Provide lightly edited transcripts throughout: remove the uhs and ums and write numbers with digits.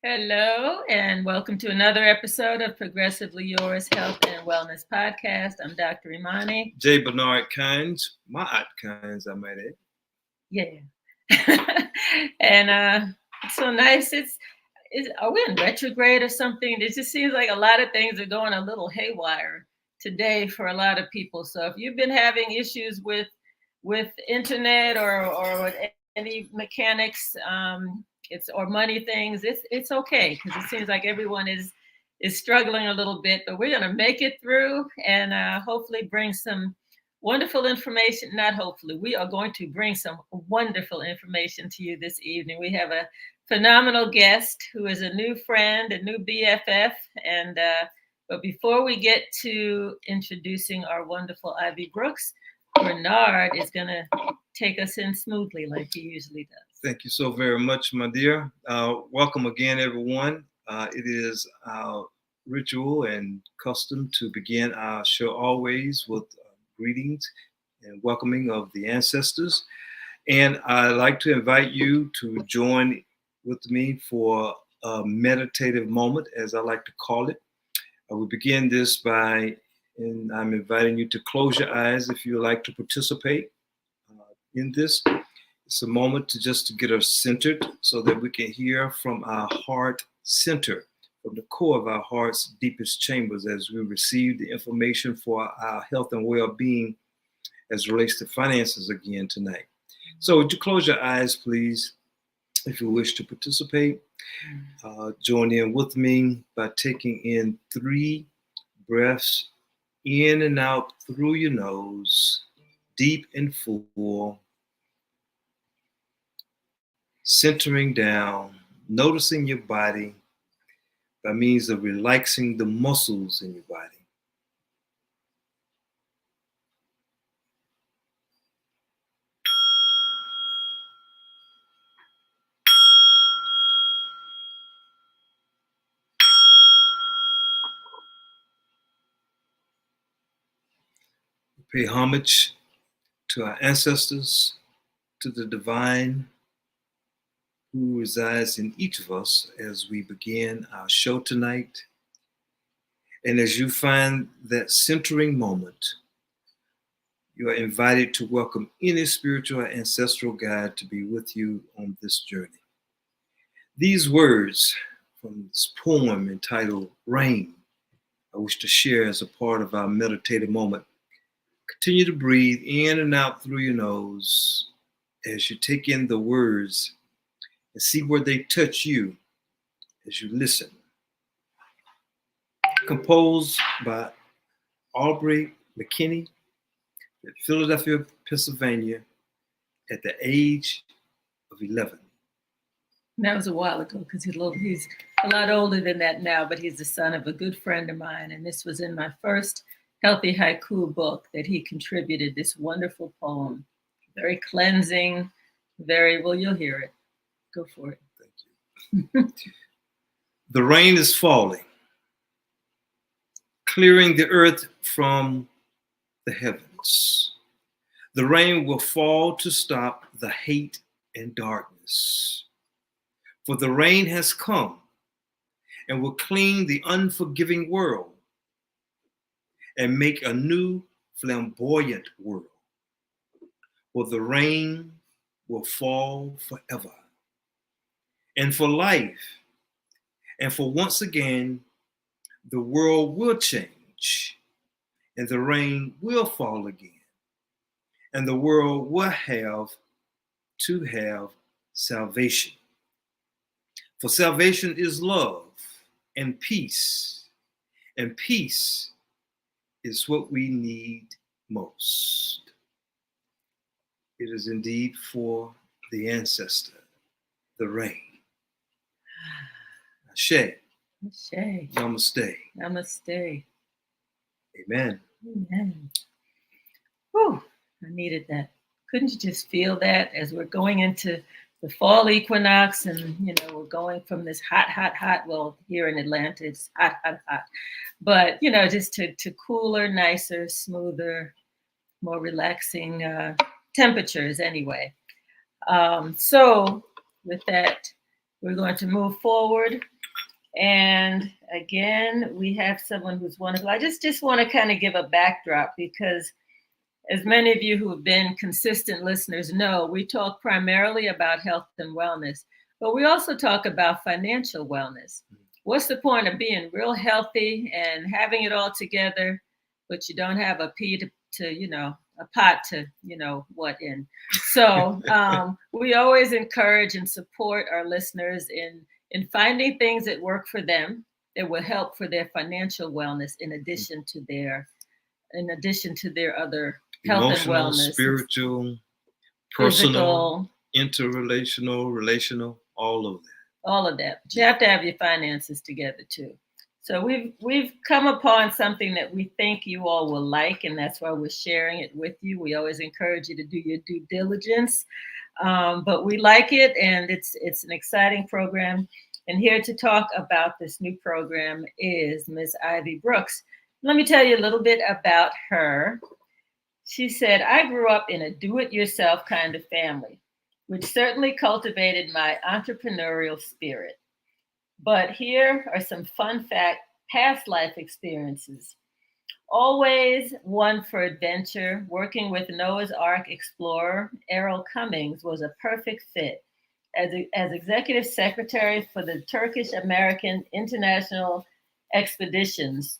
Hello, and welcome to another episode of Progressively Yours Health and Wellness Podcast. I'm Dr. Imani. J. Bernard Kynes, my aunt Kynes, I might add. Yeah. And it's so nice. Are we in retrograde or something? It just seems like a lot of things are going a little haywire today for a lot of people. So if you've been having issues with internet or with any mechanics, or money things, it's okay, because it seems like everyone is struggling a little bit, but we're going to make it through and hopefully bring some wonderful information. Not hopefully, we are going to bring some wonderful information to you this evening. We have a phenomenal guest who is a new friend, a new BFF, and but before we get to introducing our wonderful Ivy Brooks, Bernard is going to take us in smoothly like he usually does. Thank you so very much, my dear. Welcome again, everyone. It is our ritual and custom to begin our show always with greetings and welcoming of the ancestors. And I'd like to invite you to join with me for a meditative moment, as I like to call it. I will begin this and I'm inviting you to close your eyes if you would like to participate in this. It's a moment to get us centered so that we can hear from our heart center, from the core of our heart's deepest chambers, as we receive the information for our health and well-being as it relates to finances again tonight. So would you close your eyes, please, if you wish to participate. Join in with me by taking in 3 breaths in and out through your nose, deep and full. Centering down, noticing your body by means of relaxing the muscles in your body. Pay homage to our ancestors, to the divine who resides in each of us as we begin our show tonight. And as you find that centering moment, you are invited to welcome any spiritual or ancestral guide to be with you on this journey. These words from this poem entitled Rain, I wish to share as a part of our meditative moment. Continue to breathe in and out through your nose as you take in the words and see where they touch you as you listen. Composed by Aubrey McKinney in Philadelphia, Pennsylvania, at the age of 11. That was a while ago, because he's a lot older than that now, but he's the son of a good friend of mine. And this was in my first Healthy Haiku book that he contributed this wonderful poem. Very cleansing, Very well, you'll hear it. Go for it. Thank you. The rain is falling, clearing the earth from the heavens. The rain will fall to stop the hate and darkness. For the rain has come and will clean the unforgiving world and make a new flamboyant world. For the rain will fall forever and for life. And for once again, the world will change and the rain will fall again. And the world will have to have salvation. For salvation is love and peace. And peace is what we need most. It is indeed for the ancestor, the rain. Ashe. Ashe. Namaste. Namaste. Amen. Amen. Whew, I needed that. Couldn't you just feel that as we're going into the fall equinox and, we're going from this hot, well, here in Atlanta, it's hot. But, just to cooler, nicer, smoother, more relaxing temperatures anyway. So with that, we're going to move forward. And again, we have someone who's wonderful. I just want to kind of give a backdrop because as many of you who have been consistent listeners know, we talk primarily about health and wellness, but we also talk about financial wellness. What's the point of being real healthy and having it all together, but you don't have a a pot to, what in? So we always encourage and support our listeners in finding things that work for them, that will help for their financial wellness in addition to their other health emotional, and wellness, spiritual, personal, physical, interrelational, relational, all of that. All of that. But you have to have your finances together too. So we've come upon something that we think you all will like, and that's why we're sharing it with you. We always encourage you to do your due diligence, but we like it, and it's an exciting program. And here to talk about this new program is Ms. Ivy Brooks. Let me tell you a little bit about her. She said, I grew up in a do-it-yourself kind of family, which certainly cultivated my entrepreneurial spirit. But here are some fun past life experiences. Always one for adventure, working with Noah's Ark explorer Errol Cummings was a perfect fit. As executive secretary for the Turkish-American International Expeditions,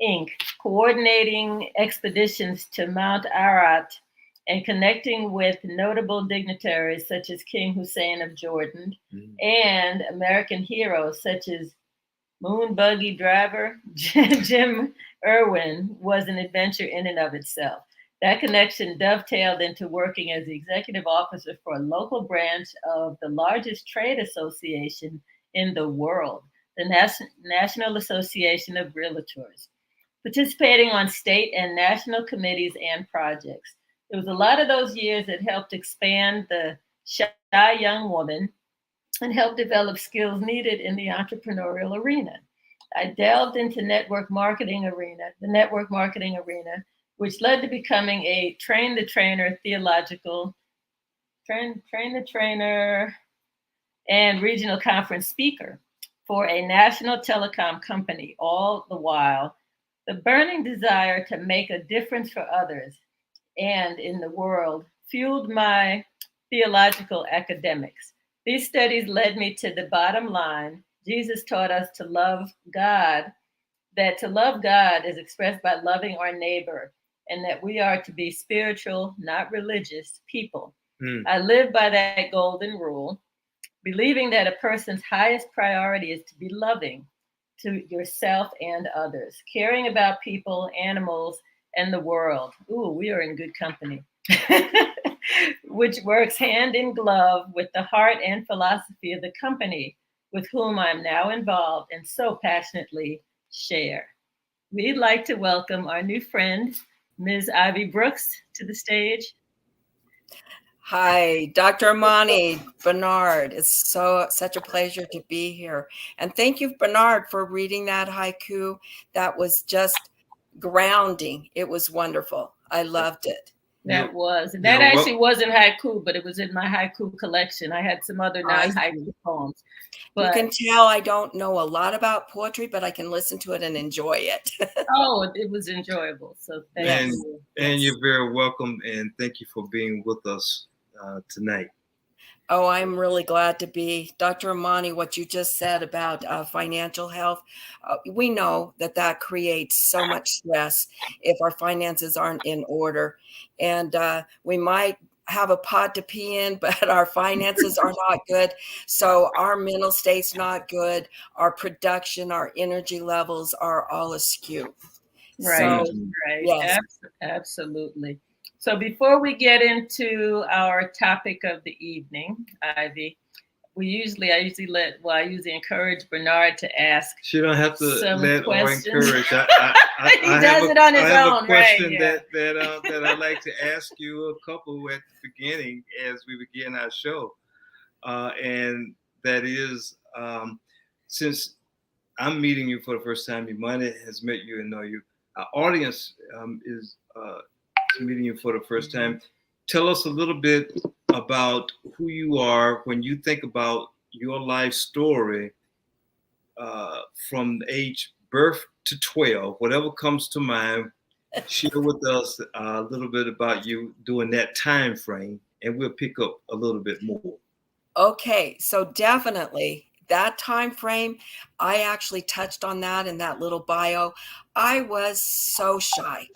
Inc., coordinating expeditions to Mount Ararat and connecting with notable dignitaries such as King Hussein of Jordan and American heroes such as moon buggy driver Jim Irwin was an adventure in and of itself. That connection dovetailed into working as the executive officer for a local branch of the largest trade association in the world, the National Association of REALTORS, participating on state and national committees and projects. It was a lot of those years that helped expand the shy young woman and helped develop skills needed in the entrepreneurial arena. I delved into the network marketing arena, which led to becoming a train the trainer and regional conference speaker for a national telecom company, all the while the burning desire to make a difference for others and in the world fueled my theological academics. These studies led me to the bottom line. Jesus taught us to love God, that to love God is expressed by loving our neighbor, and that we are to be spiritual, not religious people. I live by that golden rule, believing that a person's highest priority is to be loving to yourself and others, caring about people, animals, and the world. Ooh, we are in good company. Which works hand in glove with the heart and philosophy of the company with whom I'm now involved and so passionately share. We'd like to welcome our new friend, Ms. Ivy Brooks, to the stage. Hi, Dr. Amani, Bernard. It's such a pleasure to be here. And thank you, Bernard, for reading that haiku. That was just grounding. It was wonderful. I loved it. That was. And that You're actually welcome. wasn't haiku, but it was in my haiku collection. I had some other I see. non-haiku poems. You But can tell I don't know a lot about poetry, but I can listen to it and enjoy it. it was enjoyable. So thank Yes, you. And yes. you're very welcome, and thank you for being with us tonight. Oh, I'm really glad to be. Dr. Amani, what you just said about financial health, we know that that creates so much stress if our finances aren't in order. And we might have a pot to pee in, but our finances are not good. So our mental state's not good. Our production, our energy levels are all askew. Right, So, Mhm. right. yes. Absolutely. So before we get into our topic of the evening, Ivy, I usually encourage Bernard to ask She don't have to some let or questions. encourage. He does it on I his have a own, right? question Yeah. that I'd like to ask you a couple at the beginning as we begin our show, and that is since I'm meeting you for the first time, Imani has met you and know you. Our audience is meeting you for the first time. Tell us a little bit about who you are when you think about your life story from age birth to 12, whatever comes to mind. Share with us a little bit about you during that time frame, and we'll pick up a little bit more. Okay, so definitely that time frame, I actually touched on that in that little bio. I was so shy.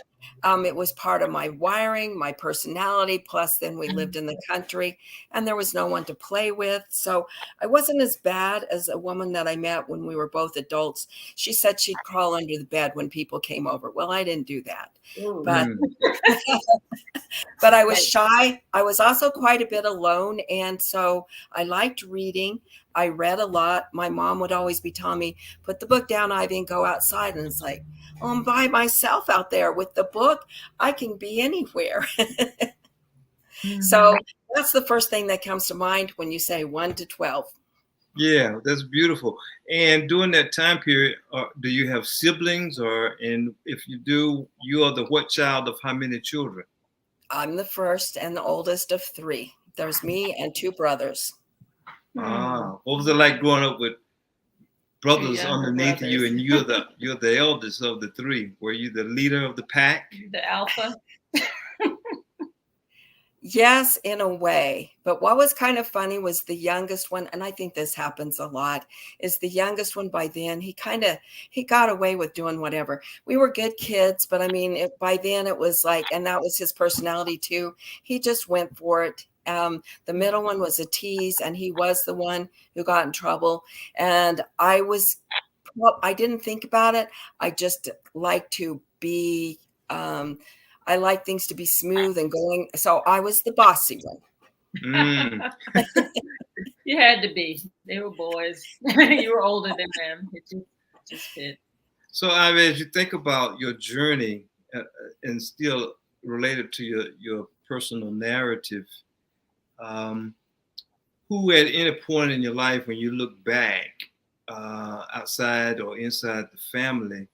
It was part of my wiring, my personality. Plus, then we lived in the country and there was no one to play with. So I wasn't as bad as a woman that I met when we were both adults. She said she'd crawl under the bed when people came over. Well, I didn't do that. Ooh. But Mm. but I was Right. shy. I was also quite a bit alone. And so I liked reading. I read a lot. My mom would always be telling me, put the book down, Ivy, and go outside. And it's like, oh, I'm by myself out there with the book. I can be anywhere. So Mhm. that's the first thing that comes to mind when you say 1 to 12. Yeah, that's beautiful. And during that time period, do you have siblings, and if you do, you are the what child of how many children? I'm the first and the oldest of three. There's me and two brothers. Hmm. What was it like growing up with Two brothers younger underneath you, brothers. and you're the eldest of the three? Were you the leader of the pack? The alpha. Yes, in a way. But what was kind of funny was the youngest one, and I think this happens a lot, is the youngest one by then, he got away with doing whatever. We were good kids, but I mean, by then it was like, and that was his personality too. He just went for it. The middle one was a tease, and he was the one who got in trouble. And I didn't think about it. I just like to be, I like things to be smooth and going. So I was the bossy one. Mm. You had to be. They were boys. You were older than them. It just fit. So, Ivy, as you think about your journey, and still related to your personal narrative, um, who at any point in your life when you look back, outside or inside the family,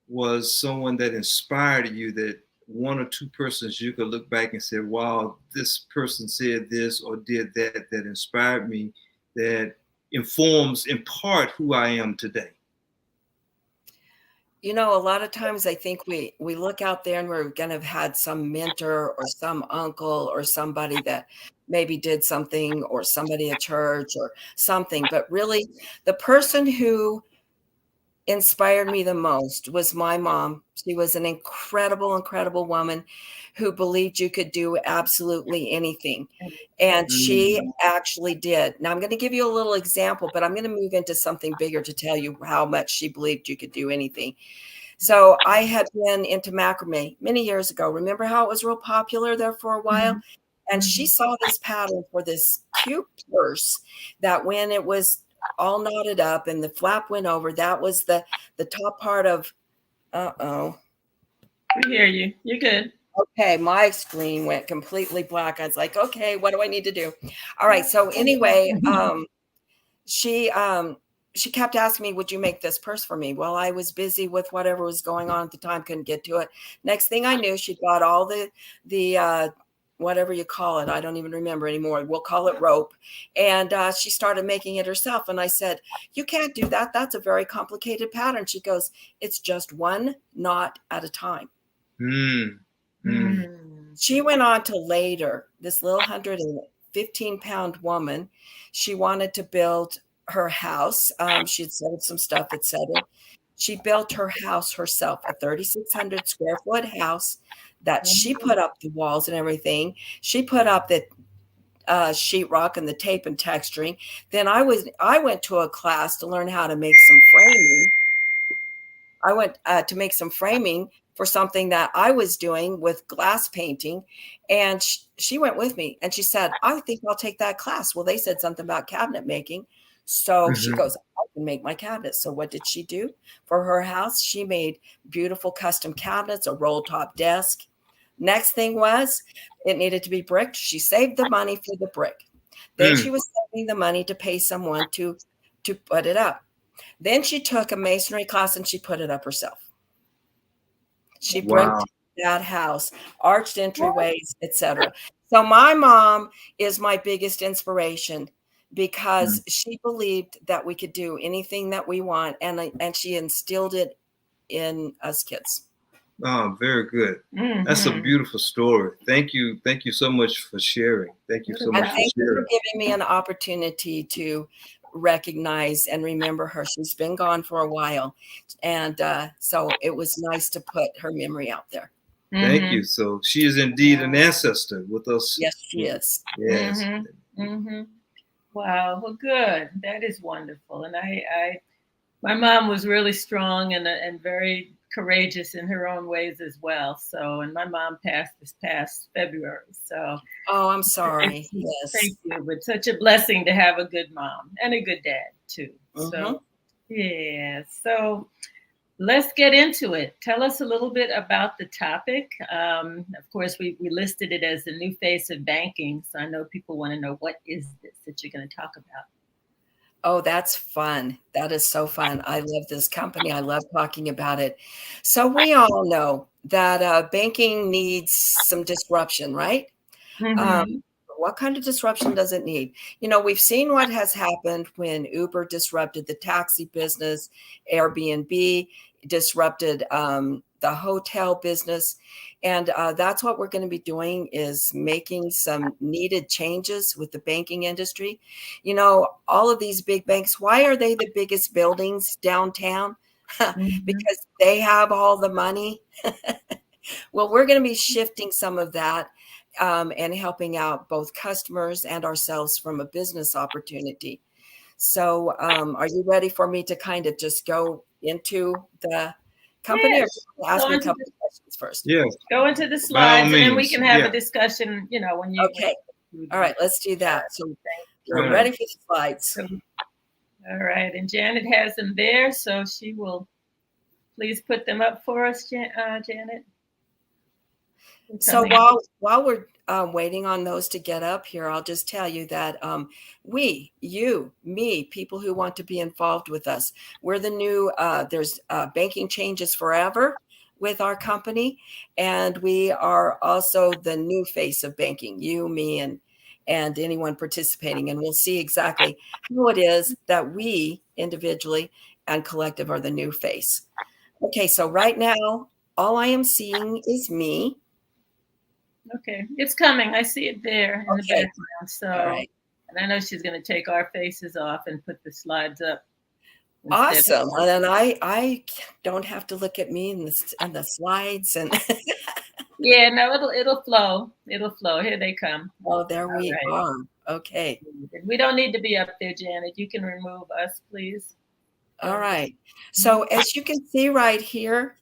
was someone that inspired you, that one or two persons you could look back and say, wow, this person said this or did that, that inspired me, that informs in part who I am today? You know, a lot of times I think we look out there and we're going to have had some mentor or some uncle or somebody that maybe did something or somebody at church or something. But really, the person who inspired me the most was my mom. She was an incredible, incredible woman who believed you could do absolutely anything. And she Mm. actually did. Now, I'm going to give you a little example, but I'm going to move into something bigger to tell you how much she believed you could do anything. So I had been into macrame many years ago. Remember how it was real popular there for a while? Mhm. And she Mhm. saw this pattern for this cute purse that when it was all knotted up and the flap went over, that was the top part of, uh-oh. We hear you. You're good. Okay, my screen went completely black. I was like, okay, what do I need to do? All right. So anyway, she she kept asking me, would you make this purse for me? Well, I was busy with whatever was going on at the time, couldn't get to it. Next thing I knew, she got all the whatever you call it, I don't even remember anymore, we'll call it rope, and she started making it herself. And I said, you can't do that, that's a very complicated pattern. She goes, it's just one knot at a time. Mm. Mm. She went on to later, this little 115-pound woman, she wanted to build her house. She'd sold some stuff, etc. She built her house herself, a 3,600 square foot house that she put up the walls and everything. She put up the sheetrock and the tape and texturing. Then I went to a class to learn how to make some framing. I went to make some framing for something that I was doing with glass painting. And she went with me and she said, I think I'll take that class. Well, they said something about cabinet making. So she goes, I can make my cabinets. So what did she do for her house? She made beautiful custom cabinets, a roll top desk. Next thing was it needed to be bricked. She saved the money for the brick. Then she was saving the money to pay someone to put it up. Then she took a masonry class and she put it up herself. She bricked that house, arched entryways, etc. So my mom is my biggest inspiration because she believed that we could do anything that we want, and she instilled it in us kids. Oh, very good. That's a beautiful story. Thank you so much for sharing. Thank you so much for sharing. Thank you for giving me an opportunity to recognize and remember her. She's been gone for a while, and so it was nice to put her memory out there. Thank you. So she is indeed an ancestor with us. Yes, she is. Yes. Wow. Well, good. That is wonderful. And my mom was really strong and very courageous in her own ways as well. So, and my mom passed this past February. So, oh, I'm sorry. Yes, thank you. But such a blessing to have a good mom and a good dad too. So, yeah. So, let's get into it. Tell us a little bit about the topic. Of course, we listed it as the new face of banking. So I know people want to know, what is this that you're going to talk about? Oh, that's fun. That is so fun. I love this company. I love talking about it. So we all know that banking needs some disruption, right? What kind of disruption does it need? You know, we've seen what has happened when Uber disrupted the taxi business, Airbnb disrupted the hotel business. And that's what we're going to be doing, is making some needed changes with the banking industry. You know, all of these big banks, why are they the biggest buildings downtown? Because they have all the money. Well, we're going to be shifting some of that and helping out both customers and ourselves from a business opportunity. So are you ready for me to kind of just go into the company, or ask me a couple of questions first? Yes. Go into the slides and then we can have a discussion, you know, when you. Okay. All right, let's do that. So we're ready for the slides. All right. And Janet has them there, so she will please put them up for us, Janet. So while we're waiting on those to get up here, I'll just tell you that we, you, me, people who want to be involved with us, we're the new, there's Banking Changes Forever with our company, and we are also the new face of banking, you, me, and anyone participating. And we'll see exactly how it is that we individually and collective are the new face. Okay, so right now, all I am seeing is me. Okay, it's coming. I see it there in the background. So, right. And I know she's going to take our faces off and put the slides up. Awesome. And then I don't have to look at me in the slides. And yeah, no, it'll flow. It'll flow. Here they come. Oh, there we are. Okay. We don't need to be up there, Janet. You can remove us, please. All right. So as you can see right here,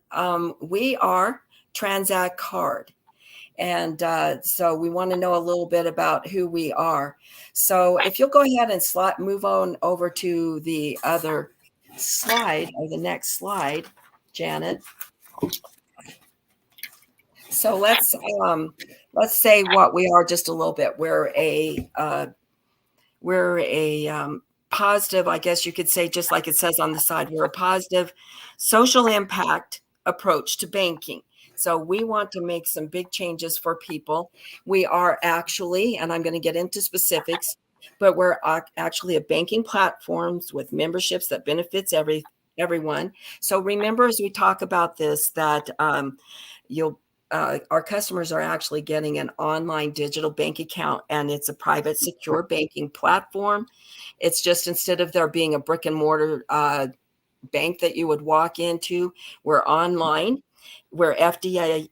we are Transact Card. And so we want to know a little bit about who we are. So if you'll go ahead and move on over to the other slide, or the next slide, Janet. So let's say what we are just a little bit. We're a positive, I guess you could say, just like it says on the side, we're a positive social impact approach to banking. So we want to make some big changes for people. We are actually, and I'm going to get into specifics, but we're actually a banking platforms with memberships that benefits everyone. So remember, as we talk about this, that you'll our customers are actually getting an online digital bank account, and it's a private, secure banking platform. It's just, instead of there being a brick and mortar bank that you would walk into, we're online. We're FDIC.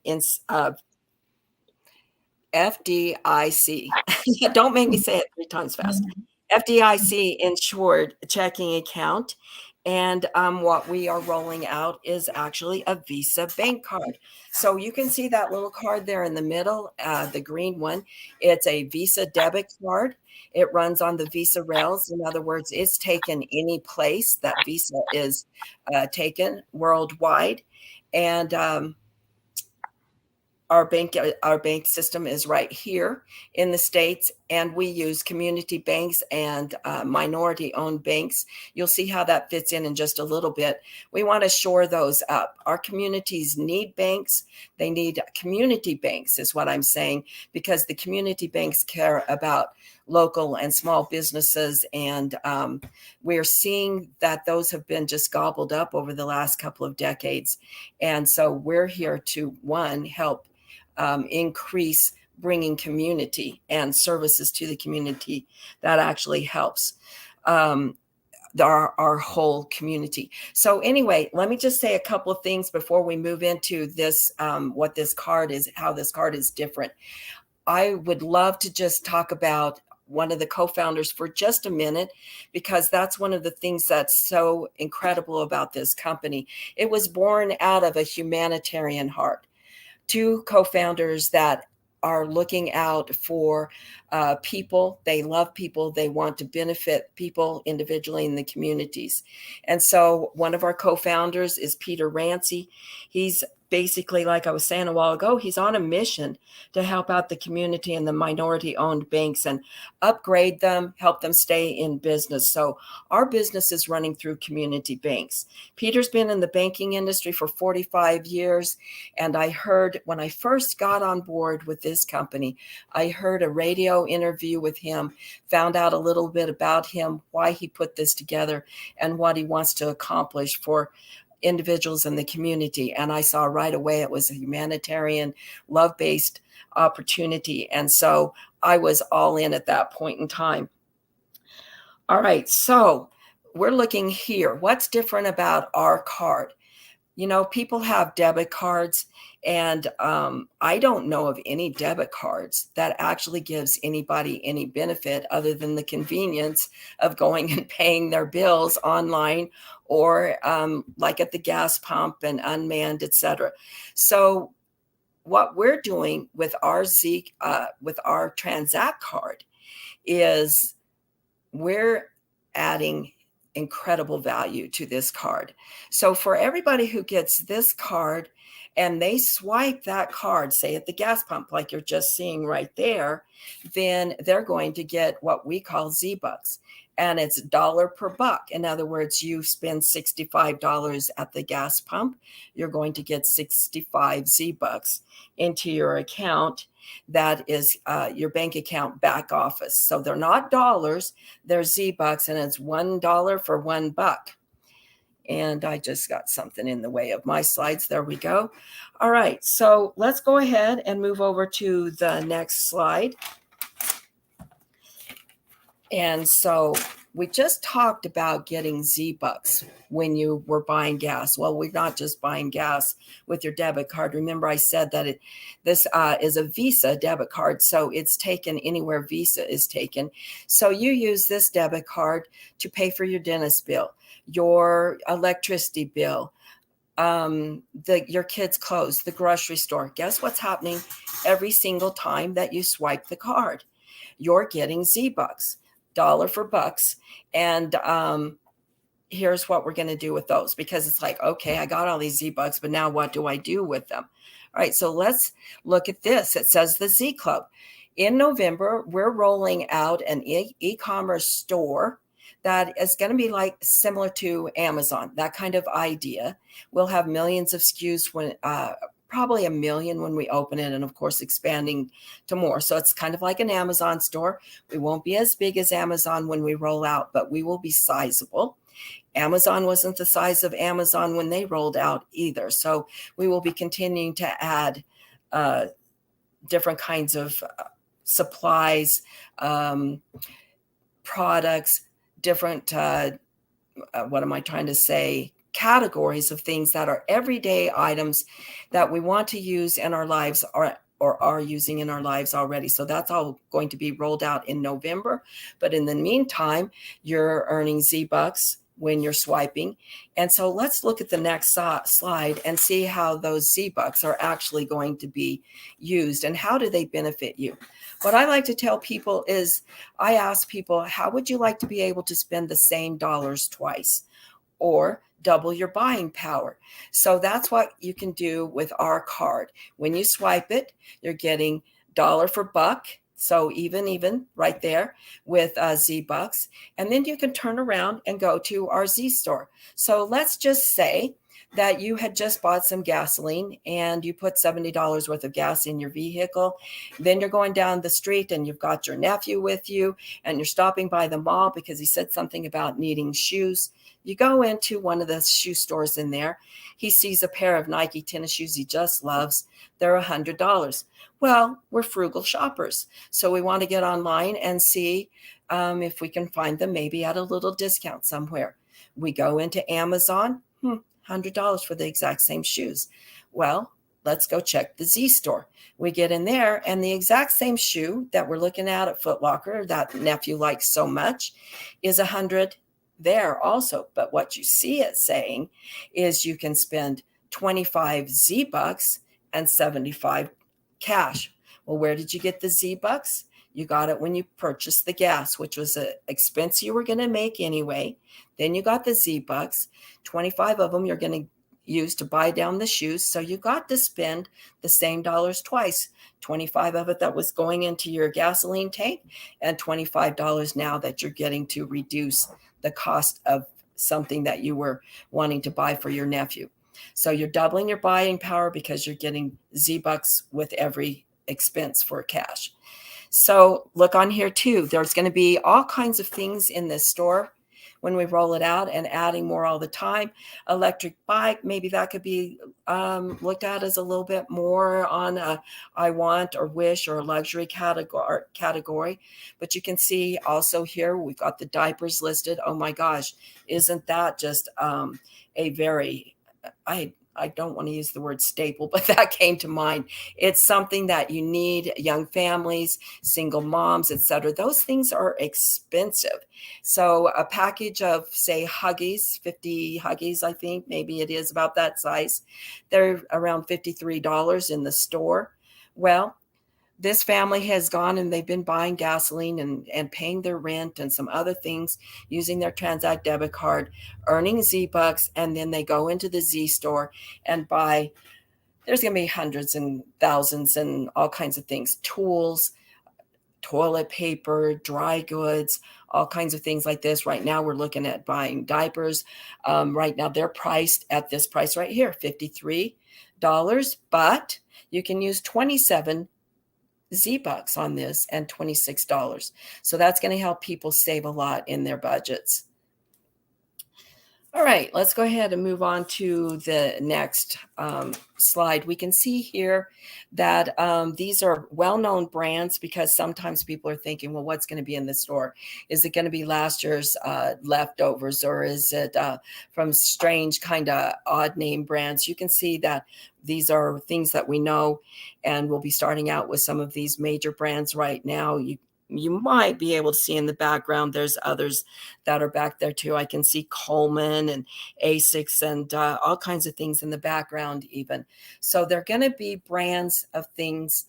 Don't make me say it 3 times fast. FDIC insured checking account. And what we are rolling out is actually a Visa bank card. So you can see that little card there in the middle, the green one. It's a Visa debit card. It runs on the Visa rails. In other words, it's taken any place that Visa is taken worldwide. And our bank system is right here in the States, and we use community banks and minority-owned banks. You'll see how that fits in just a little bit. We want to shore those up. Our communities need banks. They need community banks, is what I'm saying, because the community banks care about local and small businesses, and we're seeing that those have been just gobbled up over the last couple of decades. And so we're here to, one, help increase bringing community and services to the community. That actually helps our whole community. So anyway, let me just say a couple of things before we move into this, what this card is, how this card is different. I would love to just talk about one of the co-founders for just a minute, because that's one of the things that's so incredible about this company. It was born out of a humanitarian heart. 2 co-founders that are looking out for people. They love people. They want to benefit people individually in the communities. And so one of our co-founders is Peter Rancy. He's basically, like I was saying a while ago, he's on a mission to help out the community and the minority-owned banks and upgrade them, help them stay in business. So our business is running through community banks. Peter's been in the banking industry for 45 years. And I heard, when I first got on board with this company, I heard a radio interview with him, found out a little bit about him, why he put this together, and what he wants to accomplish for individuals in the community. And I saw right away it was a humanitarian, love-based opportunity. And so I was all in at that point in time. All right, so we're looking here. What's different about our card? You know, people have debit cards, and I don't know of any debit cards that actually gives anybody any benefit other than the convenience of going and paying their bills online, or like at the gas pump and unmanned, etc. So what we're doing with our with our Transact card is we're adding incredible value to this card. So for everybody who gets this card and they swipe that card, say at the gas pump, like you're just seeing right there, then they're going to get what we call Z-Bucks. And it's $1 per buck. In other words, you spend $65 at the gas pump, you're going to get 65 Z-Bucks into your account. That is your bank account back office. So they're not dollars, they're Z-Bucks, and it's $1 for $1. And I just got something in the way of my slides. There we go. All right, so let's go ahead and move over to the next slide. And so we just talked about getting Z-Bucks when you were buying gas. Well, we're not just buying gas with your debit card. Remember, I said that this is a Visa debit card, so it's taken anywhere Visa is taken. So you use this debit card to pay for your dentist bill, your electricity bill, your kids' clothes, the grocery store. Guess what's happening every single time that you swipe the card? You're getting Z-Bucks. $1 for bucks. And here's what we're going to do with those, because it's like, okay, I got all these Z-Bucks, but now what do I do with them? All right, so let's look at this. It says the Z Club. In November, we're rolling out an e-commerce store that is going to be like similar to Amazon, that kind of idea. We'll have millions of SKUs when probably 1 million when we open it, and of course expanding to more. So it's kind of like an Amazon store. We won't be as big as Amazon when we roll out, but we will be sizable. Amazon wasn't the size of Amazon when they rolled out either. So we will be continuing to add different kinds of supplies, products, different, what am I trying to say? Categories of things that are everyday items that we want to use in our lives or are using in our lives already. So that's all going to be rolled out in November. But in the meantime, you're earning Z-Bucks when you're swiping. And so let's look at the next slide and see how those Z-Bucks are actually going to be used and how do they benefit you. What I like to tell people is I ask people, how would you like to be able to spend the same dollars twice or double your buying power? So that's what you can do with our card. When you swipe it, you're getting dollar for buck. So even right there with Z-Bucks. And then you can turn around and go to our Z store. So let's just say that you had just bought some gasoline and you put $70 worth of gas in your vehicle. Then you're going down the street and you've got your nephew with you and you're stopping by the mall because he said something about needing shoes. You go into one of the shoe stores in there. He sees a pair of Nike tennis shoes he just loves. They're $100. Well, we're frugal shoppers. So we want to get online and see if we can find them maybe at a little discount somewhere. We go into Amazon, $100 for the exact same shoes. Well, let's go check the Z store. We get in there and the exact same shoe that we're looking at Foot Locker that nephew likes so much is $100 there also. But what you see it saying is you can spend 25 Z-Bucks and 75 cash. Well, where did you get the Z-Bucks? You got it when you purchased the gas, which was an expense you were going to make anyway. Then you got the Z-Bucks. 25 of them you're going to use to buy down the shoes. So you got to spend the same dollars twice. 25 of it that was going into your gasoline tank and $25 now that you're getting to reduce the cost of something that you were wanting to buy for your nephew. So you're doubling your buying power because you're getting Z-Bucks with every expense for cash. So look on here too. There's going to be all kinds of things in this store when we roll it out and adding more all the time. Electric bike, maybe that could be looked at as a little bit more on a I want or wish or luxury category. But you can see also here, we've got the diapers listed. Oh my gosh, isn't that just a very, I don't want to use the word staple, but that came to mind. It's something that you need, young families, single moms, etc. Those things are expensive. So a package of, say, Huggies, 50 Huggies, I think, maybe it is about that size. They're around $53 in the store. Well, this family has gone and they've been buying gasoline and paying their rent and some other things using their Transact debit card, earning Z-Bucks, and then they go into the Z store and buy, there's going to be hundreds and thousands and all kinds of things, tools, toilet paper, dry goods, all kinds of things like this. Right now, we're looking at buying diapers. Right now, they're priced at this price right here, $53, but you can use 27 Z-Bucks on this and $26. So that's going to help people save a lot in their budgets. All right, let's go ahead and move on to the next slide. We can see here that these are well-known brands because sometimes people are thinking, well, what's going to be in the store? Is it going to be last year's leftovers or is it from strange kind of odd name brands? You can see that these are things that we know, and we'll be starting out with some of these major brands right now. You might be able to see in the background, there's others that are back there too. I can see Coleman and Asics and all kinds of things in the background even. So they're going to be brands of things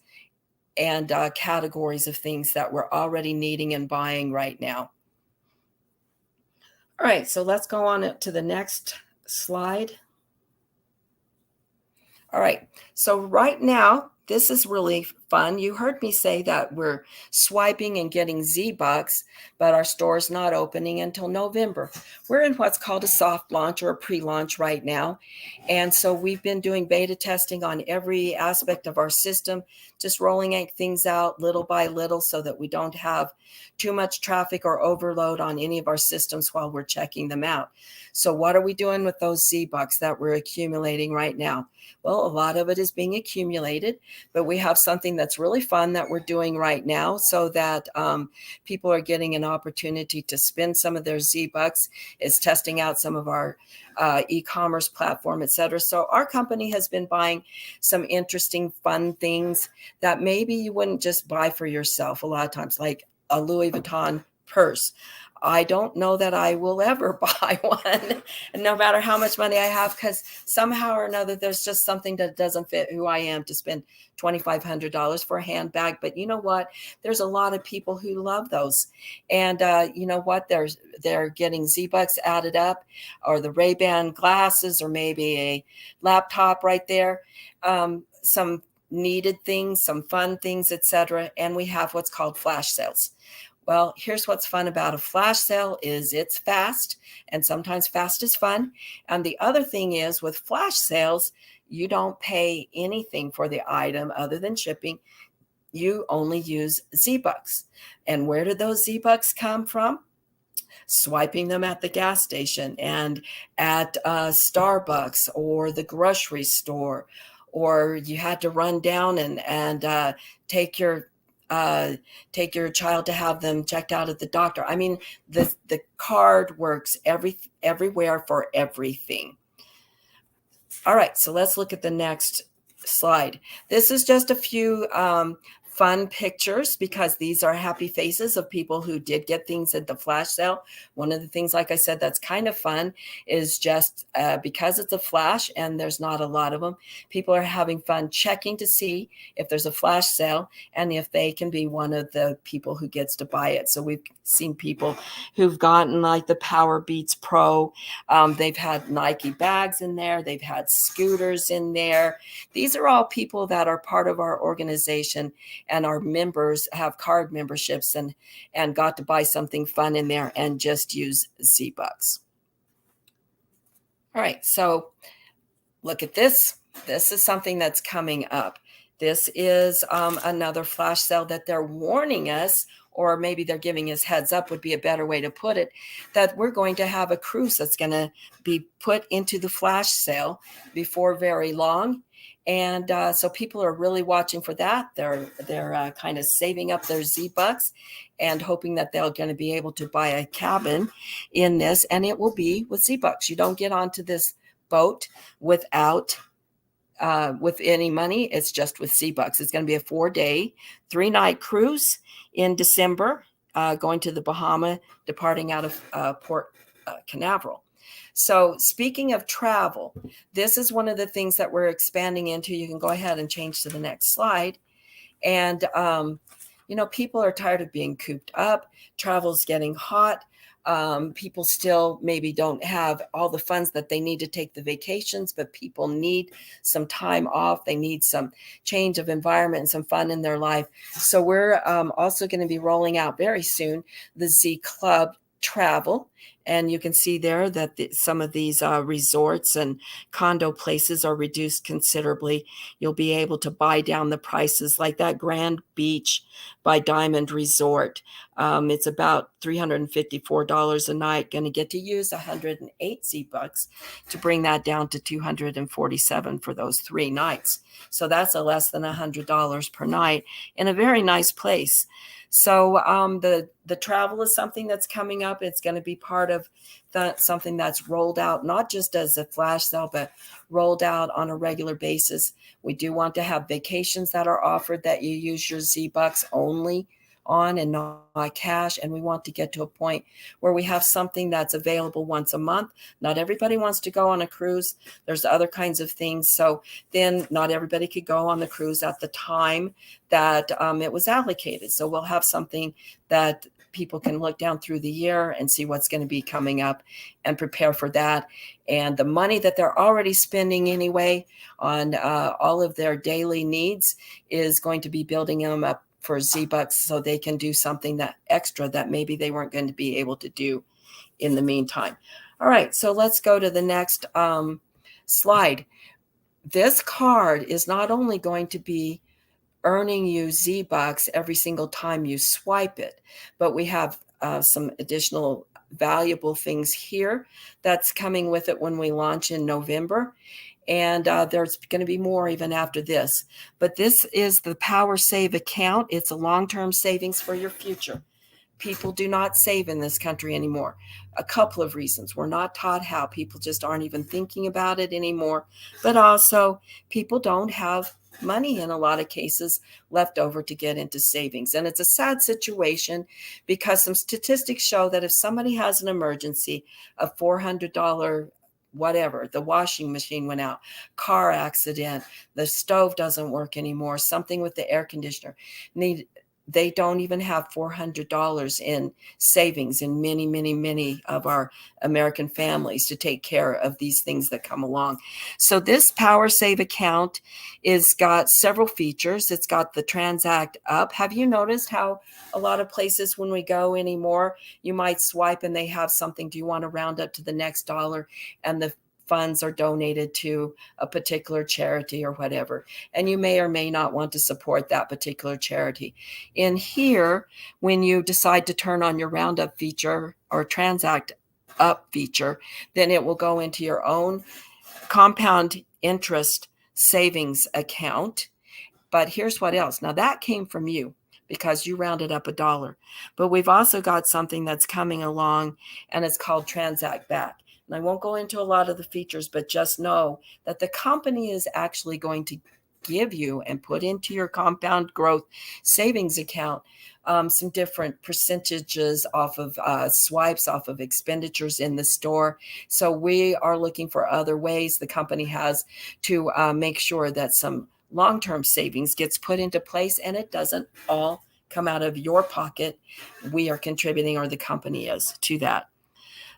and categories of things that we're already needing and buying right now. All right, so let's go on to the next slide. All right. So right now, this is really fun. You heard me say that we're swiping and getting Z-Bucks, but our store is not opening until November. We're in what's called a soft launch or a pre-launch right now. And so we've been doing beta testing on every aspect of our system, just rolling things out little by little so that we don't have too much traffic or overload on any of our systems while we're checking them out. So what are we doing with those Z-Bucks that we're accumulating right now? Well, a lot of it is being accumulated, but we have something that's really fun that we're doing right now so that people are getting an opportunity to spend some of their Z-Bucks. Is testing out some of our e-commerce platform, etc. So our company has been buying some interesting, fun things that maybe you wouldn't just buy for yourself a lot of times, like a Louis Vuitton purse. I don't know that I will ever buy one, no matter how much money I have, because somehow or another, there's just something that doesn't fit who I am to spend $2,500 for a handbag. But you know what? There's a lot of people who love those. And you know what? They're getting Z-Bucks added up, or the Ray-Ban glasses, or maybe a laptop right there. Some needed things, some fun things, etc. And we have what's called flash sales. Well, here's what's fun about a flash sale is it's fast, and sometimes fast is fun. And the other thing is with flash sales, you don't pay anything for the item other than shipping. You only use Z-Bucks. And where did those Z-Bucks come from? Swiping them at the gas station and at Starbucks or the grocery store, or you had to run down and take your child to have them checked out at the doctor. I mean, the card works everywhere for everything. All right, so let's look at the next slide. This is just a few fun pictures because these are happy faces of people who did get things at the flash sale. One of the things, like I said, that's kind of fun is just because it's a flash and there's not a lot of them, people are having fun checking to see if there's a flash sale and if they can be one of the people who gets to buy it. So we've seen people who've gotten like the Power Beats Pro. They've had Nike bags in there. They've had scooters in there. These are all people that are part of our organization, and our members have card memberships and got to buy something fun in there and just use Z-Bucks. All right, so look at this. This is something that's coming up. This is another flash sale that they're warning us, or maybe they're giving us heads up would be a better way to put it, that we're going to have a cruise that's going to be put into the flash sale before very long. And so people are really watching for that. They're kind of saving up their Z-Bucks and hoping that they're going to be able to buy a cabin in this, and it will be with Z-Bucks. You don't get onto this boat without with any money. It's just with Z-Bucks. It's going to be a 4-day, 3-night cruise in December, going to the Bahama, departing out of Port Canaveral. So speaking of travel, this is one of the things that we're expanding into. You can go ahead and change to the next slide. And, you know, people are tired of being cooped up. Travel's getting hot. People still maybe don't have all the funds that they need to take the vacations, but people need some time off. They need some change of environment and some fun in their life. So we're also going to be rolling out very soon the Z Club Travel. And you can see there that some of these resorts and condo places are reduced considerably. You'll be able to buy down the prices, like that Grand Beach by Diamond Resort. It's about $354 a night. Going to get to use 108 Z-Bucks to bring that down to $247 for those 3 nights. So that's a less than $100 per night in a very nice place. So the travel is something that's coming up. It's going to be part of something that's rolled out, not just as a flash sale, but rolled out on a regular basis. We do want to have vacations that are offered that you use your Z-Bucks only on and not cash. And we want to get to a point where we have something that's available once a month. Not everybody wants to go on a cruise. There's other kinds of things. So then not everybody could go on the cruise at the time that it was allocated. So we'll have something that People can look down through the year and see what's going to be coming up and prepare for that. And the money that they're already spending anyway on all of their daily needs is going to be building them up for Z-Bucks so they can do something that extra that maybe they weren't going to be able to do in the meantime. All right, so let's go to the next slide. This card is not only going to be earning you Z-Bucks every single time you swipe it, but we have some additional valuable things here that's coming with it when we launch in November. And there's going to be more even after this. But this is the Power Save account. It's a long-term savings for your future. People do not save in this country anymore. A couple of reasons. We're not taught how. People just aren't even thinking about it anymore. But also, people don't have money in a lot of cases left over to get into savings. And it's a sad situation because some statistics show that if somebody has an emergency, a $400 whatever, the washing machine went out, car accident, the stove doesn't work anymore, something with the air conditioner, they don't even have $400 in savings in many, many, many of our American families to take care of these things that come along. So this Power Save account is got several features. It's got the Transact Up. Have you noticed how a lot of places when we go anymore, you might swipe and they have something, do you want to round up to the next dollar? And the funds are donated to a particular charity or whatever. And you may or may not want to support that particular charity. In here, when you decide to turn on your Roundup feature or Transact Up feature, then it will go into your own compound interest savings account. But here's what else. Now that came from you because you rounded up $1. But we've also got something that's coming along and it's called Transact Back. And I won't go into a lot of the features, but just know that the company is actually going to give you and put into your compound growth savings account some different percentages off of swipes, off of expenditures in the store. So we are looking for other ways the company has to make sure that some long-term savings gets put into place and it doesn't all come out of your pocket. We are contributing, or the company is, to that.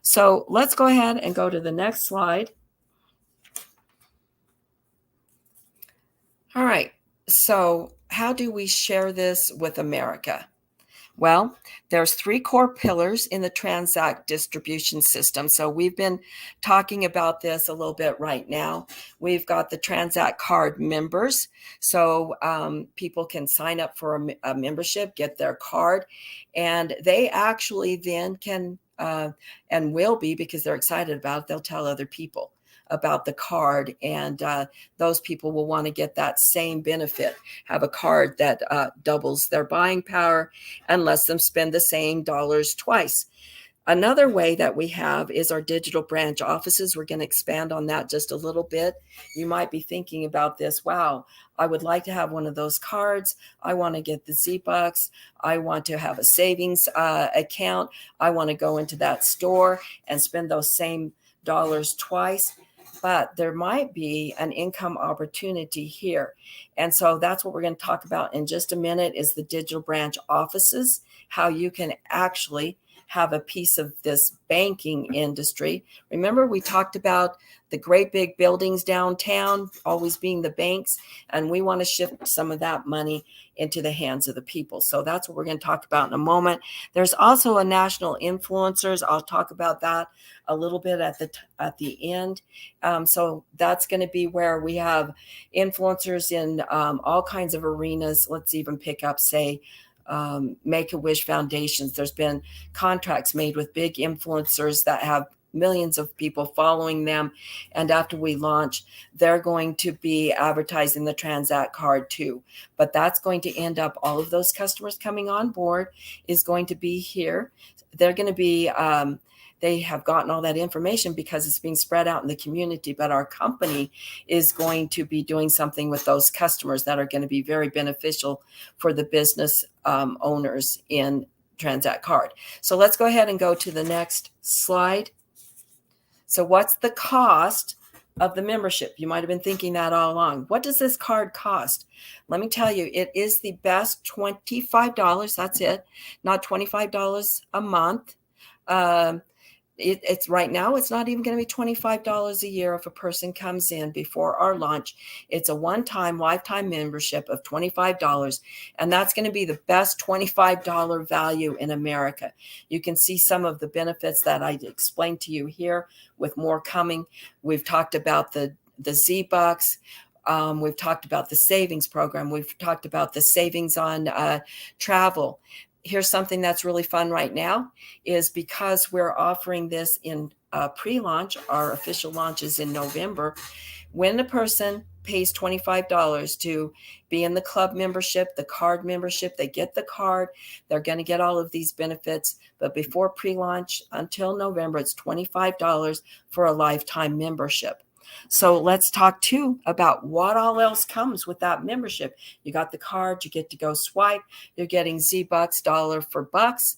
So let's go ahead and go to the next slide. All right. So how do we share this with America? Well, there's 3 core pillars in the Transact distribution system. So we've been talking about this a little bit right now. We've got the Transact card members. So people can sign up for a membership, get their card, and they actually then can and will be, because they're excited about it, they'll tell other people about the card, and those people will want to get that same benefit, have a card that doubles their buying power and lets them spend the same dollars twice. Another way that we have is our digital branch offices. We're going to expand on that just a little bit. You might be thinking about this. Wow, I would like to have one of those cards. I want to get the Z-Bucks. I want to have a savings account. I want to go into that store and spend those same dollars twice. But there might be an income opportunity here. And so that's what we're going to talk about in just a minute, is the digital branch offices, how you can actually have a piece of this banking industry. Remember, we talked about the great big buildings downtown always being the banks, and we want to shift some of that money into the hands of the people. So that's what we're going to talk about in a moment. There's also a national influencers. I'll talk about that a little bit at the end. So that's going to be where we have influencers in all kinds of arenas. Let's even pick up, say, Make-A-Wish foundations. There's been contracts made with big influencers that have millions of people following them, and after we launch, they're going to be advertising the Transact card too. But that's going to end up, all of those customers coming on board is going to be here. They're going to be they have gotten all that information because it's being spread out in the community, but our company is going to be doing something with those customers that are going to be very beneficial for the business owners in Transact card. So let's go ahead and go to the next slide. So what's the cost of the membership. You might have been thinking that all along. What does this card cost? Let me tell you, it is the best $25. That's it, not $25 a month. It's right now, it's not even going to be $25 a year if a person comes in before our launch. It's a one-time lifetime membership of $25, and that's going to be the best $25 value in America. You can see some of the benefits that I explained to you here, with more coming. We've talked about the Z-Bucks. We've talked about the savings program. We've talked about the savings on travel. Here's something that's really fun right now, is because we're offering this in pre-launch. Our official launch is in November. When a person pays $25 to be in the club membership, the card membership, they get the card, they're going to get all of these benefits. But before pre-launch, until November, it's $25 for a lifetime membership. So let's talk too about what all else comes with that membership. You got the card, you get to go swipe, you're getting Z-Bucks, dollar for bucks.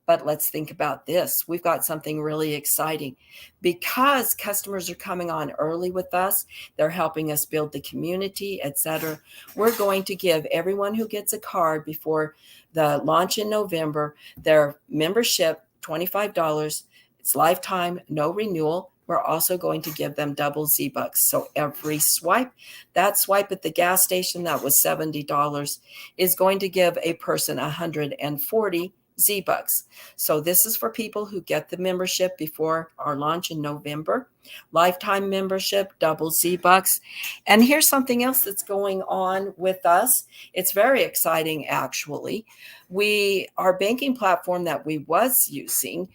But let's think about this. We've got something really exciting. Because customers are coming on early with us, they're helping us build the community, etc. We're going to give everyone who gets a card before the launch in November their membership, $25. It's lifetime, no renewal. We're also going to give them double Z-Bucks. So every swipe, that swipe at the gas station that was $70 is going to give a person 140 Z-Bucks. So this is for people who get the membership before our launch in November. Lifetime membership, double Z-Bucks. And here's something else that's going on with us. It's very exciting, actually. Our banking platform that we was using,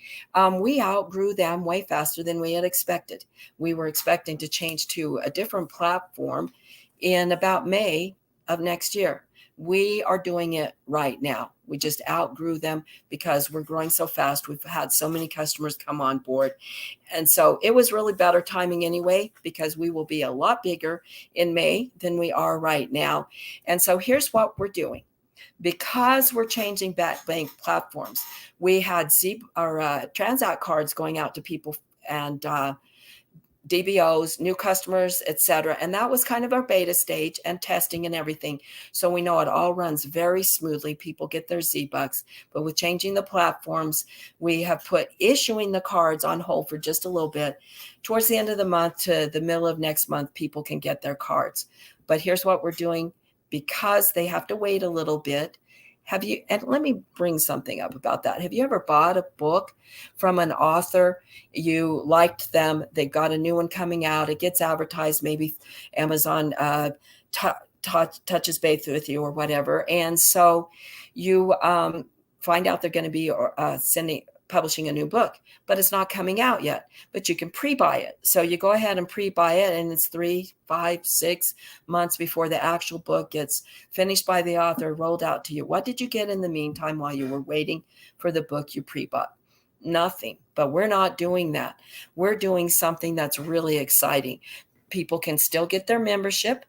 we outgrew them way faster than we had expected. We were expecting to change to a different platform in about May of next year. We are doing it right now. We just outgrew them because we're growing so fast. We've had so many customers come on board. And so it was really better timing anyway, because we will be a lot bigger in May than we are right now. And so here's what we're doing. Because we're changing back bank platforms, we had Transact cards going out to people and DBOs, new customers, etc. And that was kind of our beta stage and testing and everything. So we know it all runs very smoothly. People get their Z-Bucks. But with changing the platforms, we have put issuing the cards on hold for just a little bit. Towards the end of the month to the middle of next month, people can get their cards. But here's what we're doing. Because they have to wait a little bit. And let me bring something up about that. Have you ever bought a book from an author? You liked them. They've got a new one coming out. It gets advertised. Maybe Amazon touches base with you or whatever. And so you find out they're going to be publishing a new book, but it's not coming out yet, but you can pre-buy it. So you go ahead and pre-buy it, and it's 3, 5, 6 months before the actual book gets finished by the author, rolled out to you. What did you get in the meantime while you were waiting for the book you pre-bought? Nothing. But we're not doing that. We're doing something that's really exciting. People can still get their membership,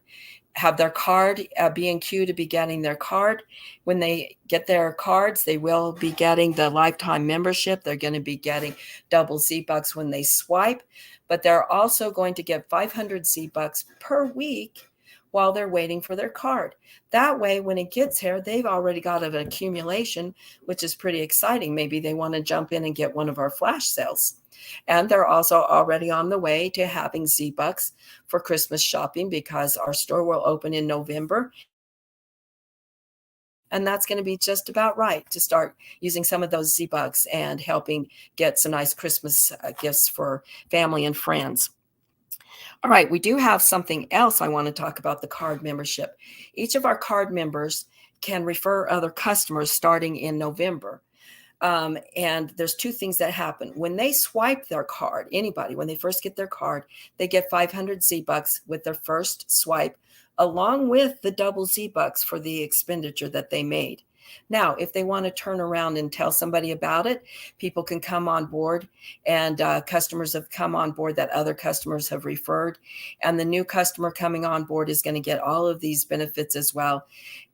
have their card, be in queue to be getting their card. When they get their cards, they will be getting the lifetime membership. They're going to be getting double Z-Bucks when they swipe, but they're also going to get 500 Z-Bucks per week while they're waiting for their card. That way, when it gets here, they've already got an accumulation, which is pretty exciting. Maybe they want to jump in and get one of our flash sales. And they're also already on the way to having Z-Bucks for Christmas shopping, because our store will open in November. And that's going to be just about right to start using some of those Z-Bucks and helping get some nice Christmas gifts for family and friends. All right, we do have something else I want to talk about, the card membership. Each of our card members can refer other customers starting in November. And there's 2 things that happen. When they swipe their card, anybody, when they first get their card, they get 500 Z-Bucks with their first swipe, along with the double Z-Bucks for the expenditure that they made. Now, if they want to turn around and tell somebody about it, people can come on board, and customers have come on board that other customers have referred. And the new customer coming on board is going to get all of these benefits as well,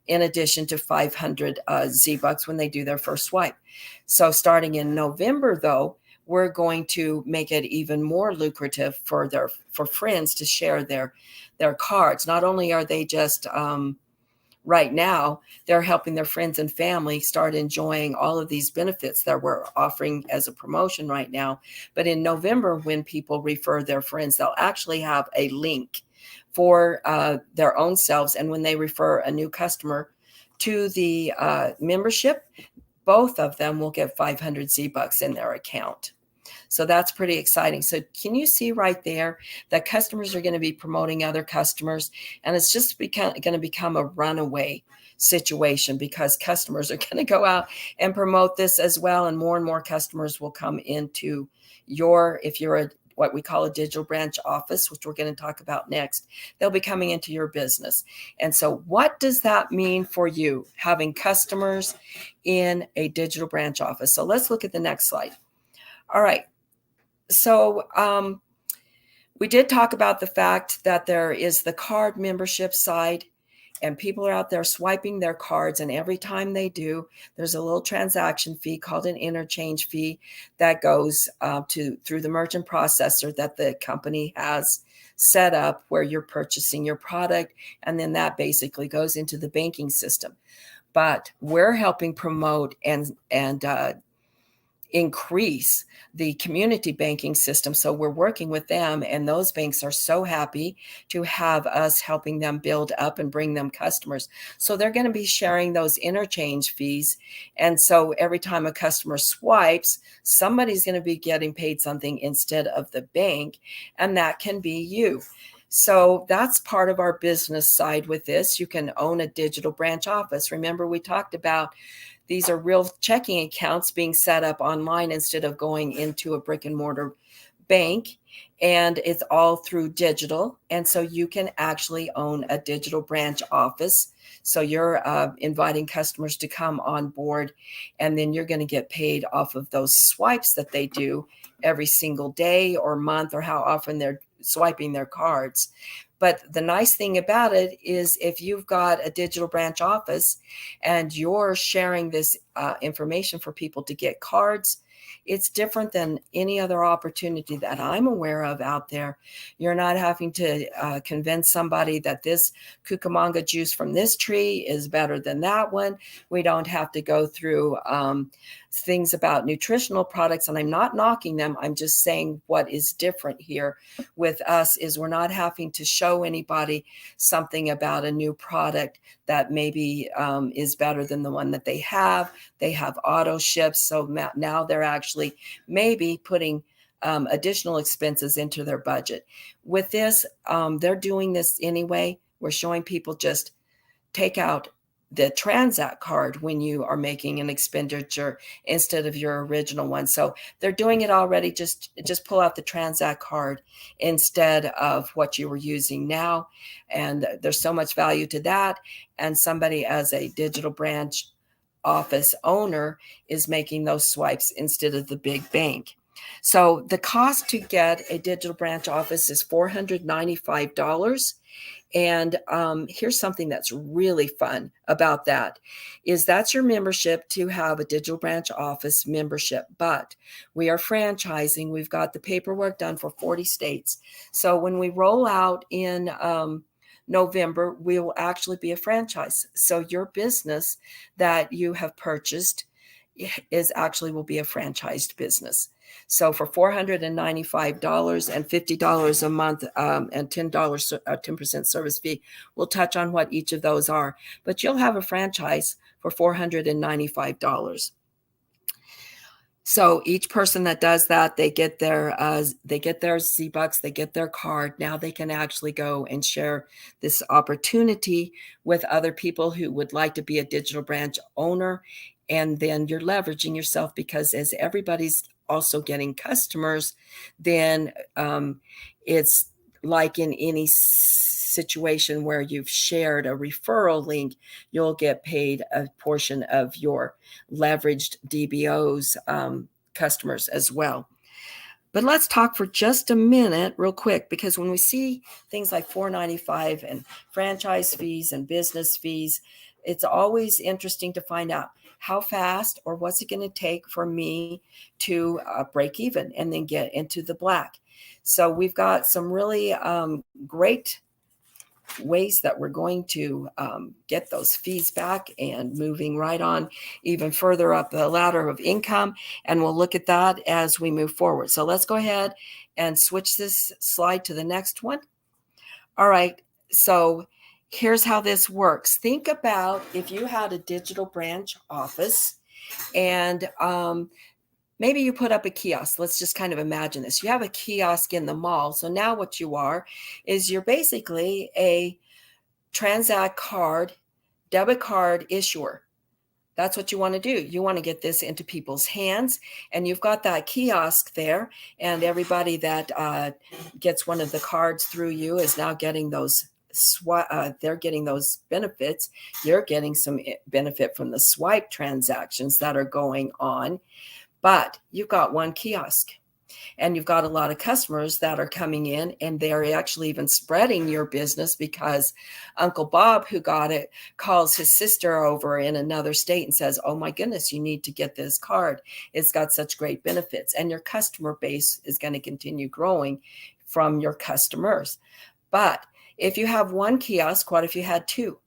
in addition to 500 Z-Bucks when they do their first swipe. So starting in November, though, we're going to make it even more lucrative for friends to share their cards. Not only are they just right now, they're helping their friends and family start enjoying all of these benefits that we're offering as a promotion right now. But in November, when people refer their friends, they'll actually have a link for their own selves. And when they refer a new customer to the membership, both of them will get 500 Z-Bucks in their account. So that's pretty exciting. So can you see right there that customers are going to be promoting other customers, and it's just going to become a runaway situation because customers are going to go out and promote this as well, and more customers will come into if you're what we call a digital branch office, which we're going to talk about next, they'll be coming into your business. And so what does that mean for you, having customers in a digital branch office? So let's look at the next slide. All right. So we did talk about the fact that there is the card membership side, and people are out there swiping their cards, and every time they do, there's a little transaction fee called an interchange fee that goes through the merchant processor that the company has set up, where you're purchasing your product, and then that basically goes into the banking system. But we're helping promote and increase the community banking system. So we're working with them, and those banks are so happy to have us helping them build up and bring them customers. So they're going to be sharing those interchange fees. And so every time a customer swipes, somebody's going to be getting paid something instead of the bank, and that can be you. So that's part of our business side with this. You can own a digital branch office. Remember, we talked about these are real checking accounts being set up online instead of going into a brick and mortar bank, and it's all through digital. And so you can actually own a digital branch office. So you're inviting customers to come on board, and then you're going to get paid off of those swipes that they do every single day or month, or how often they're swiping their cards. But the nice thing about it is if you've got a digital branch office and you're sharing this information for people to get cards, it's different than any other opportunity that I'm aware of out there. You're not having to convince somebody that this cucamonga juice from this tree is better than that one. We don't have to go through things about nutritional products, and I'm not knocking them. I'm just saying what is different here with us is we're not having to show anybody something about a new product that maybe is better than the one that they have. They have auto ships, so now they're actually maybe putting additional expenses into their budget. With this, they're doing this anyway. We're showing people just take out the Transact card when you are making an expenditure instead of your original one. So they're doing it already. Just pull out the Transact card instead of what you were using now. And there's so much value to that. And somebody as a digital branch office owner is making those swipes instead of the big bank. So the cost to get a digital branch office is $495. And here's something that's really fun about that is that's your membership to have a digital branch office membership. But we are franchising. We've got the paperwork done for 40 states. So when we roll out in November, we will actually be a franchise. So your business that you have purchased will be a franchised business. So for $495 and $50 a month and $10% service fee, we'll touch on what each of those are. But you'll have a franchise for $495. So each person that does that, they get their Z-Bucks, they get their card. Now they can actually go and share this opportunity with other people who would like to be a digital branch owner. And then you're leveraging yourself because as everybody's also getting customers, then it's like in any situation where you've shared a referral link, you'll get paid a portion of your leveraged DBO's customers as well. But let's talk for just a minute real quick, because when we see things like $495 and franchise fees and business fees, it's always interesting to find out how fast or what's it going to take for me to break even and then get into the black. So we've got some really great ways that we're going to get those fees back and moving right on even further up the ladder of income. And we'll look at that as we move forward. So let's go ahead and switch this slide to the next one. All right. So here's how this works. Think about if you had a digital branch office and maybe you put up a kiosk. Let's just kind of imagine this. You have a kiosk in the mall. So now what you are is you're basically a debit card issuer. That's what you want to do. You want to get this into people's hands, and you've got that kiosk there, and everybody that gets one of the cards through you is now getting those they're getting those benefits. You're getting some benefit from the swipe transactions that are going on. But you've got one kiosk and you've got a lot of customers that are coming in, and they're actually even spreading your business because Uncle Bob, who got it, calls his sister over in another state and says, oh my goodness, you need to get this card. It's got such great benefits. And your customer base is going to continue growing from your customers. But if you have one kiosk, what if you had 2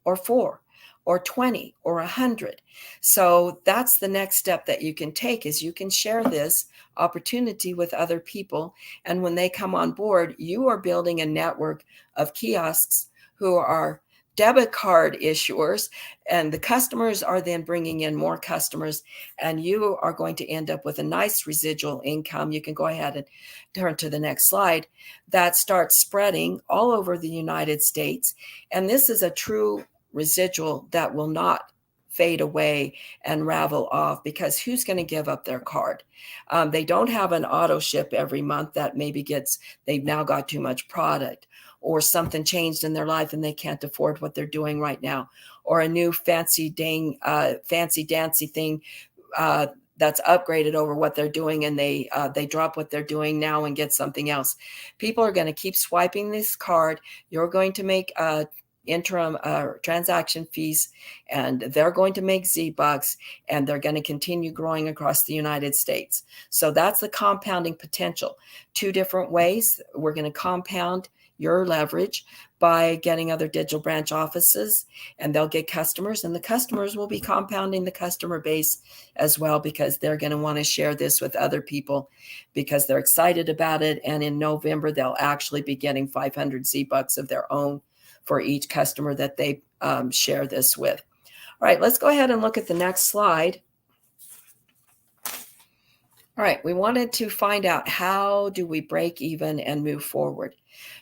or 4? Or 20 or 100. So that's the next step that you can take, is you can share this opportunity with other people. And when they come on board, you are building a network of kiosks who are debit card issuers, and the customers are then bringing in more customers, and you are going to end up with a nice residual income. You can go ahead and turn to the next slide. That starts spreading all over the United States. And this is a true residual that will not fade away and ravel off, because who's going to give up their card? They don't have an auto ship every month that maybe they've now got too much product, or something changed in their life and they can't afford what they're doing right now, or a new fancy dancy thing that's upgraded over what they're doing, and they drop what they're doing now and get something else. People are going to keep swiping this card. You're going to make interim transaction fees, and they're going to make Z-Bucks, and they're going to continue growing across the United States. So that's the compounding potential. 2 different ways. We're going to compound your leverage by getting other digital branch offices, and they'll get customers, and the customers will be compounding the customer base as well, because they're going to want to share this with other people because they're excited about it. And in November, they'll actually be getting 500 Z-Bucks of their own for each customer that they share this with. All right, let's go ahead and look at the next slide. All right, we wanted to find out, how do we break even and move forward?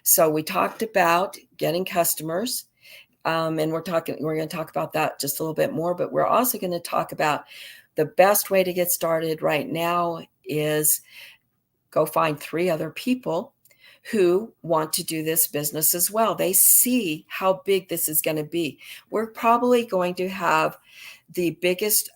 So we talked about getting customers, and we're going to talk about that just a little bit more, but we're also going to talk about the best way to get started right now is go find 3 other people who want to do this business as well. They see how big this is going to be. We're probably going to have the biggest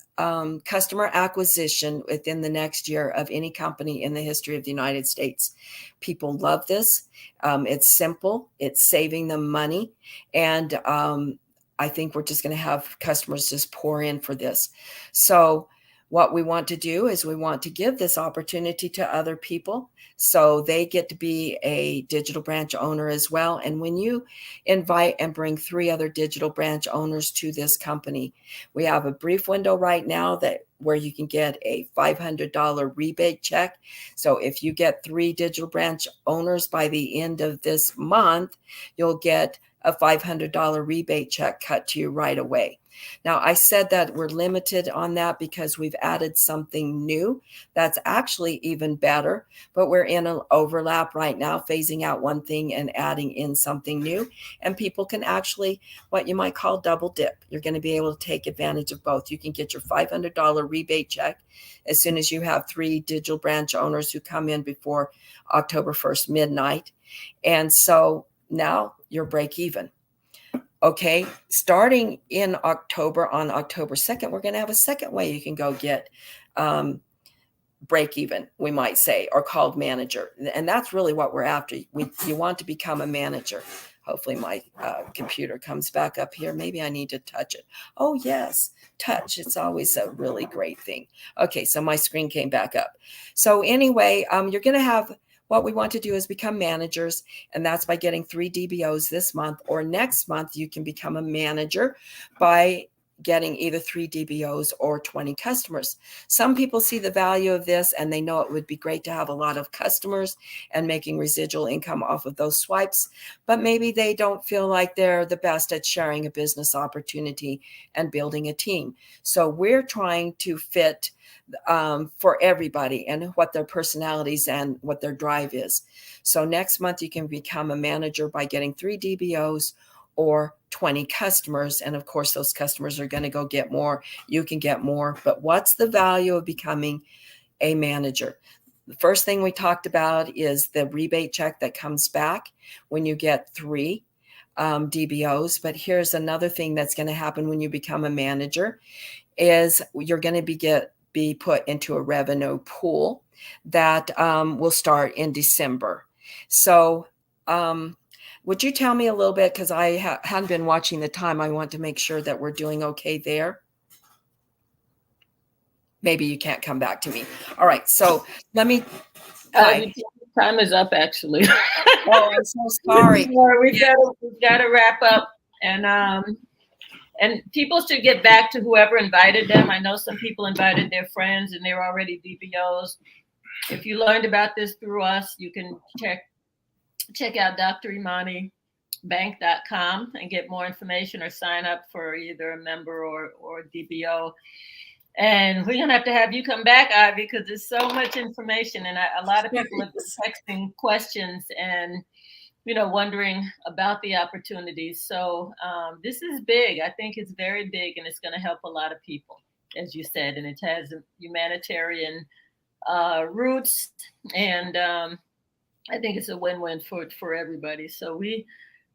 customer acquisition within the next year of any company in the history of the United States. People love this. It's simple. It's saving them money. And I think we're just going to have customers just pour in for this. So what we want to do is we want to give this opportunity to other people so they get to be a digital branch owner as well. And when you invite and bring 3 other digital branch owners to this company, we have a brief window right now where you can get a $500 rebate check. So if you get 3 digital branch owners by the end of this month, you'll get a $500 rebate check cut to you right away. Now, I said that we're limited on that because we've added something new that's actually even better, but we're in an overlap right now, phasing out one thing and adding in something new. And people can actually, what you might call double dip. You're going to be able to take advantage of both. You can get your $500 rebate check as soon as you have 3 digital branch owners who come in before October 1st, midnight. And so now you're break even. Okay, starting in October, on October 2nd, we're going to have a second way you can go get break even, we might say, or called manager. And that's really what we're after. You want to become a manager. Hopefully my computer comes back up here. Maybe I need to touch it. Oh, yes, touch. It's always a really great thing. Okay, so my screen came back up. So anyway, you're going to have, what we want to do is become managers, and that's by getting 3 DBOs this month, or next month you can become a manager by getting either 3 DBOs or 20 customers. Some people see the value of this and they know it would be great to have a lot of customers and making residual income off of those swipes, but maybe they don't feel like they're the best at sharing a business opportunity and building a team. So we're trying to fit for everybody and what their personalities and what their drive is. So next month you can become a manager by getting 3 DBOs or 20 customers. And of course, those customers are going to go get more. You can get more. But what's the value of becoming a manager? The first thing we talked about is the rebate check that comes back when you get 3 DBOs. But here's another thing that's going to happen when you become a manager is you're going to be put into a revenue pool that will start in December. So would you tell me a little bit, because I hadn't been watching the time. I want to make sure that we're doing okay there. Maybe you can't come back to me. All right. So let me. Time is up, actually. Oh, I'm so sorry. We've got to wrap up, and people should get back to whoever invited them. I know some people invited their friends, and they're already DBOs. If you learned about this through us, you can check out DrImaniBank.com and get more information, or sign up for either a member or DBO. And we're gonna have to have you come back, Ivy, because there's so much information, and a lot of people have been texting questions and wondering about the opportunities. So this is big. I think it's very big, and it's going to help a lot of people, as you said, and it has humanitarian roots, and I think it's a win-win for everybody. So we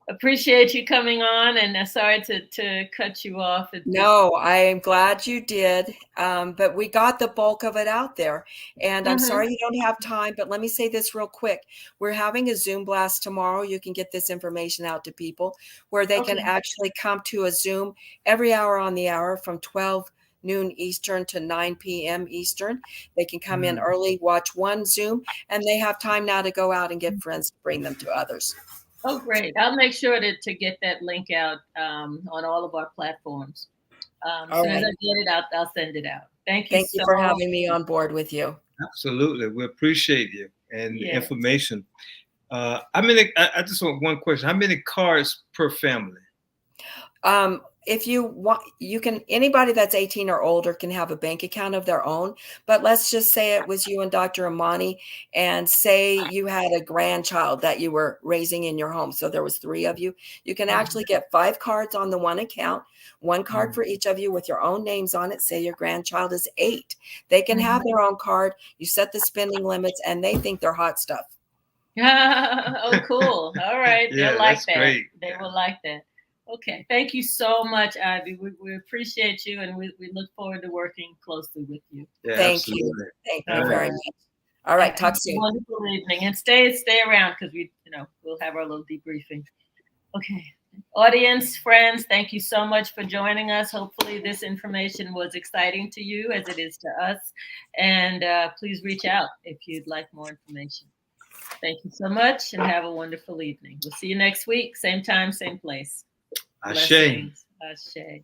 appreciate you coming on, and sorry to cut you off. No, I'm glad you did. But we got the bulk of it out there. And I'm sorry you don't have time, but let me say this real quick. We're having a Zoom blast tomorrow. You can get this information out to people where they can actually come to a Zoom every hour on the hour from 12 noon Eastern to 9 p.m. Eastern. They can come in early, watch one Zoom, and they have time now to go out and get friends to bring them to others. Oh, great. I'll make sure to get that link out on all of our platforms. As soon as I get it out, I'll send it out. Thank you. Thank you for having me on board with you. Absolutely. We appreciate you and the information. I just want one question. How many cards per family? If you want, you can, anybody that's 18 or older can have a bank account of their own, but let's just say it was you and Dr. Imani, and say you had a grandchild that you were raising in your home. So there was 3 of you. You can actually get 5 cards on the one account, 1 card for each of you with your own names on it. Say your grandchild is 8. They can have their own card. You set the spending limits, and they think they're hot stuff. Oh, cool. All right. They'll like that. Great. They will like that. Okay. Thank you so much, Ivy. We appreciate you, and we look forward to working closely with you. Yeah, Thank you. Thank you very much. All right. Talk soon. Wonderful evening, and stay around, because we'll have our little debriefing. Okay. Audience, friends, thank you so much for joining us. Hopefully this information was exciting to you as it is to us. And please reach out if you'd like more information. Thank you so much, and have a wonderful evening. We'll see you next week, same time, same place. Ashe. Ashe.